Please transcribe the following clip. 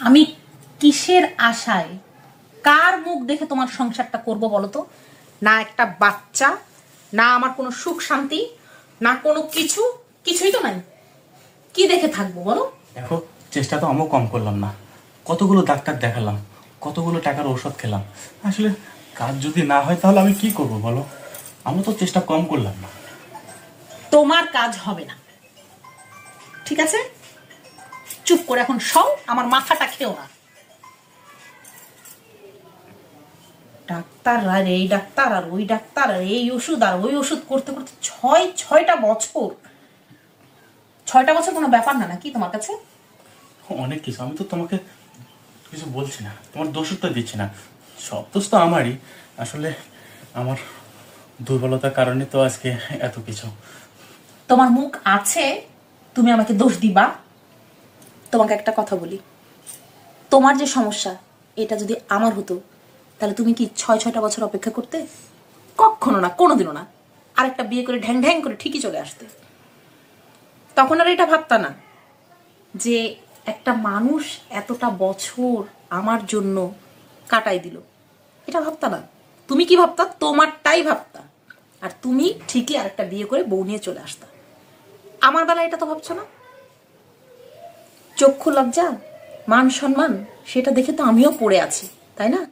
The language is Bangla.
আমি কিসের আশায় কার মুখ দেখে তোমার সংসারটা করব বলো তো? না একটা বাচ্চা, না আমার কোনো সুখ শান্তি, না কোনো কিছুই তো নাই। কি দেখে থাকবো বলো? দেখো, চেষ্টা তো আমিও কম করলাম না। কতগুলো ডাক্তার দেখালাম, কতগুলো টাকার ঔষধ খেলাম। আসলে কাজ যদি না হয় তাহলে আমি কি করব বলো? আমি তো চেষ্টা কম করলাম না। তোমার কাজ হবে না, ঠিক আছে? চুপ করে এখন সব আমার মাথাটা খেও না। ডাক্তার আর এই ডাক্তার আর ওই ডাক্তার আর এই ওষুধ আর ওই ওষুধ করতে করতে ছয়টা বছর। 6টা বছর কোনো ব্যাপার না নাকি তোমার কাছে? অনেক কিছু, আমি তো তোমাকে কিছু বলছি না, তোমার দোষও তো দিচ্ছি না। সব দোষ তো আমারই। আসলে আমার দুর্বলতার কারণে তো আজকে এত কিছু। তোমার মুখ আছে, তুমি আমাকে দোষ দিবা? তোমাকে একটা কথা বলি, তোমার যে সমস্যা এটা যদি আমার হতো তাহলে তুমি কি 6টা বছর অপেক্ষা করতে? কখনো না, কোনোদিনও না। আরেকটা বিয়ে করে ঢ্যাং ঢ্যাং করে ঠিকই চলে আসতে। তখন আর এটা ভাবতা না যে একটা মানুষ এতটা বছর আমার জন্য কাটাই দিল। এটা ভাবতা না। তুমি কি ভাবতা? তোমারটাই ভাবতা। আর তুমি ঠিকই আরেকটা বিয়ে করে বউ নিয়ে চলে আসতা। আমার বেলা এটা তো ভাবছো না। চক্ষু লজ্জা, মান সম্মান, সেটা দেখে তো আমিও পড়ে আছি, তাই না?